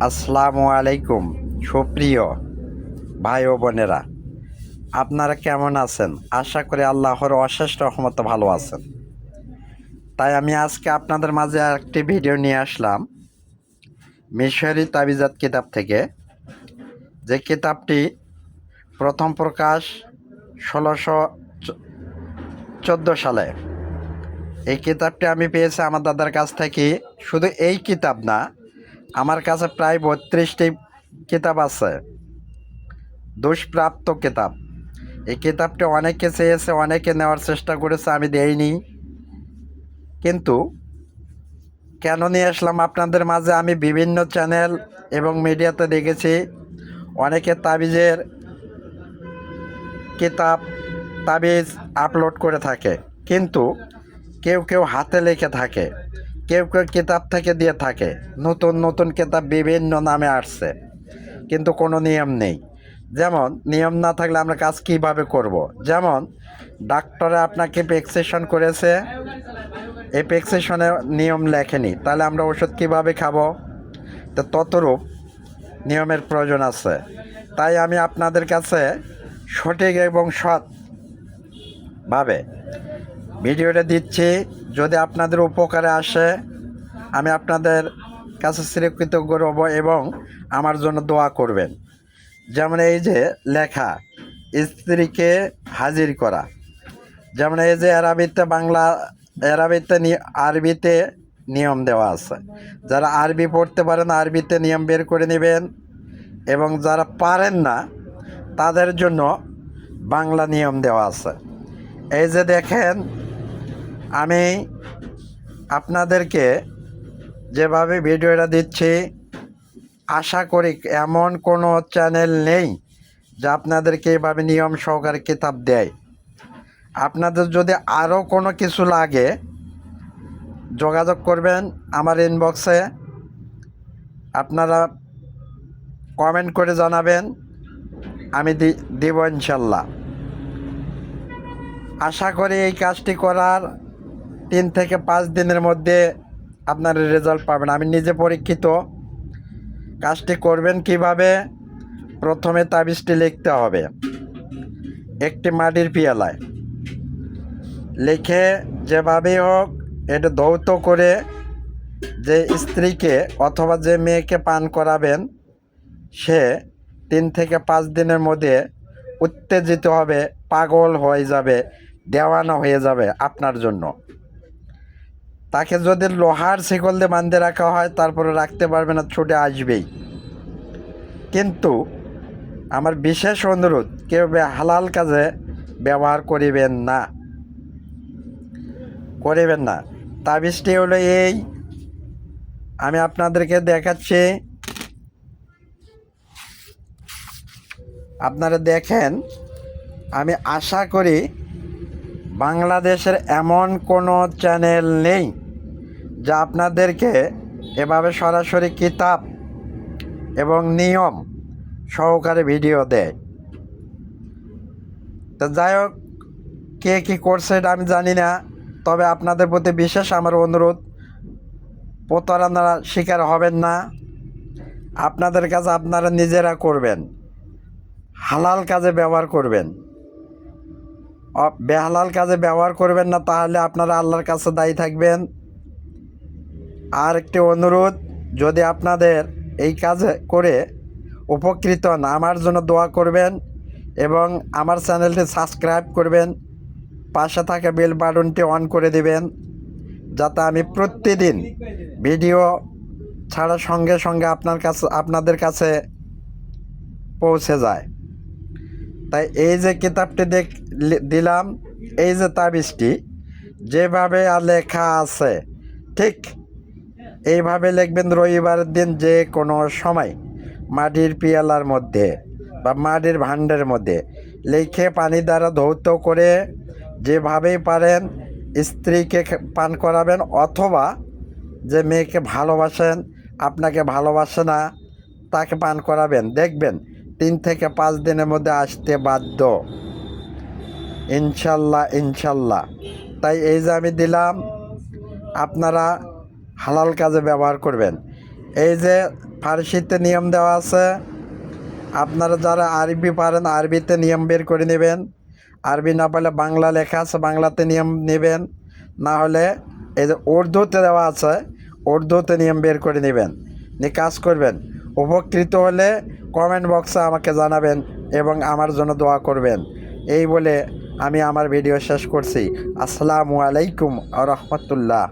আসসালামু আলাইকুম। সুপ্রিয় ভাই ও বোনেরা, আপনারা কেমন আছেন? আশা করি আল্লাহর অশেষ রহমতে ভালো আছেন। তাই আমি আজকে আপনাদের মাঝে একটি ভিডিও নিয়ে আসলাম মিশরি তাবিজাত কিতাব থেকে। যে কিতাবটি প্রথম প্রকাশ 1614 সালে। এই কিতাবটি আমি পেয়েছি আমার দাদার কাছ থেকে। শুধু এই কিতাব না, আমার কাছে প্রায় 32টি কিতাব আছে, দুষ্প্রাপ্য কিতাব। এই কিতাবটি অনেকে চেয়েছে, অনেকে নেওয়ার চেষ্টা করেছে, আমি দেইনি। কিন্তু কেন নিয়ে আসলাম আপনাদের মাঝে, আমি বিভিন্ন চ্যানেল এবং মিডিয়াতে দেখেছি অনেকে তাবিজের কিতাব তাবিজ আপলোড করে থাকে, কিন্তু কেউ কেউ হাতে লিখে থাকে, কেউ কেউ কিতাব থেকে দিয়ে থাকে। নতুন নতুন কিতাব বিভিন্ন নামে আসছে, কিন্তু কোনো নিয়ম নেই। যেমন নিয়ম না থাকলে আমরা কাজ কিভাবে করব। যেমন ডাক্তারে আপনাকে প্রেসক্রিপশন করেছে, এই প্রেসক্রিপশনে নিয়ম লেখেনি, তাহলে আমরা ওষুধ কিভাবে খাবো? তো ততরূপ নিয়মের প্রয়োজন আছে। তাই আমি আপনাদের কাছে সঠিক এবং সৎভাবে ভিডিওটা দিচ্ছি। যদি আপনাদের উপকারে আসে, আমি আপনাদের কাছে চিরকৃতজ্ঞ রব এবং আমার জন্য দোয়া করবেন। যেমন এই যে লেখা, স্ত্রীকে হাজির করা। যেমন এই যে আরবিতে আরবিতে নিয়ম দেওয়া আছে। যারা আরবি পড়তে পারেন আরবিতে নিয়ম বের করে নেবেন, এবং যারা পারেন না তাদের জন্য বাংলা নিয়ম দেওয়া আছে। এই যে দেখেন, আমি আপনাদেরকে যেভাবে ভিডিওটা দিচ্ছি, আশা করি এমন কোনো চ্যানেল নেই যা আপনাদেরকে এইভাবে নিয়ম সহকারে কিতাব দেয়। আপনাদের যদি আরও কোনো কিছু লাগে যোগাযোগ করবেন আমার ইনবক্সে, আপনারা কমেন্ট করে জানাবেন, আমি দিব ইনশাল্লাহ। আশা করি এই কাজটি করার 3 থেকে 5 দিনের মধ্যে আপনারা রেজাল্ট পাবেন। আমি নিজে পরীক্ষিত। কাজটি করবেন কিভাবে? প্রথমে তাবিজটি লিখতে হবে একটি মাটির পিয়ালায়। লিখে যেভাবেই হোক এটা ধৌত করে যে স্ত্রীকে অথবা যে মেয়েকে পান করাবেন, সে 3 থেকে 5 দিনের মধ্যে উত্তেজিত হবে, পাগল হয়ে যাবে, দেওয়ানা হয়ে যাবে আপনার জন্য। তাকে যদি লোহার শিকল দিয়ে বাঁধে রাখা হয়, তারপরে রাখতে পারবে না, ছুটে আসবেই। কিন্তু আমার বিশেষ অনুরোধ, কেউ হালাল কাজে ব্যবহার করিবেন না। তাবিজটি হলো এই, আমি আপনাদেরকে দেখাচ্ছি, আপনারা দেখেন। আমি আশা করি বাংলাদেশের এমন কোনো চ্যানেল নেই যা আপনাদেরকে এভাবে সরাসরি কিতাব এবং নিয়ম সহকারে ভিডিও দেয়। তো যাই হোক, কে কী করছে এটা আমি জানি না, তবে আপনাদের প্রতি বিশেষ আমার অনুরোধ, প্রতারণার শিকার হবেন না। আপনাদের কাছে আপনারা নিজেরা করবেন, হালাল কাজে ব্যবহার করবেন, বেহালাল কাজে ব্যবহার করবেন না, তাহলে আপনারা আল্লাহর কাছে দায়ী থাকবেন। আর একটি অনুরোধ, যদি আপনাদের এই কাজ করে উপকৃত হন, আমার জন্য দোয়া করবেন এবং আমার চ্যানেলটি সাবস্ক্রাইব করবেন, পাশে থাকা বেল বাটনটি অন করে দিবেন, যাতে আমি প্রতিদিন ভিডিও ছাড়ার সঙ্গে সঙ্গে আপনাদের কাছে পৌঁছে যায়। তাই এই যে কিতাবটি দিলাম, এই যে তাবিজটি যেভাবে লেখা আছে ঠিক এইভাবে লিখবেন। রবিবারের দিন যে কোনো সময় মাটির পিয়ালার মধ্যে বা মাটির ভাণ্ডের মধ্যে লিখে পানি দ্বারা ধৌত করে যেভাবেই পারেন স্ত্রীকে পান করাবেন, অথবা যে মেয়েকে ভালোবাসেন, আপনাকে ভালোবাসে না, তাকে পান করাবেন। দেখবেন 3 থেকে 5 দিনের মধ্যে আসতে বাধ্য, ইনশাল্লাহ। তাই এই যে আমি দিলাম, আপনারা হালাল কাজে ব্যবহার করবেন। এই যে ফার্সিতে নিয়ম দেওয়া আছে। আপনারা যারা আরবি পারেন আরবিতে নিয়ম বের করে নেবেন, আরবি না পারলে বাংলা লেখা আছে বাংলাতে নিয়ম নেবেন, না হলে এই যে উর্দুতে দেওয়া আছে উর্দুতে নিয়ম বের করে নেবেন, নিয়ে কাজ করবেন। উপকৃত হলে কমেন্ট বক্সে আমাকে জানাবেন এবং আমার জন্য দোয়া করবেন। এই বলে আমি আমার ভিডিও শেষ করছি। আসসালামু আলাইকুম ওয়া রাহমাতুল্লাহ।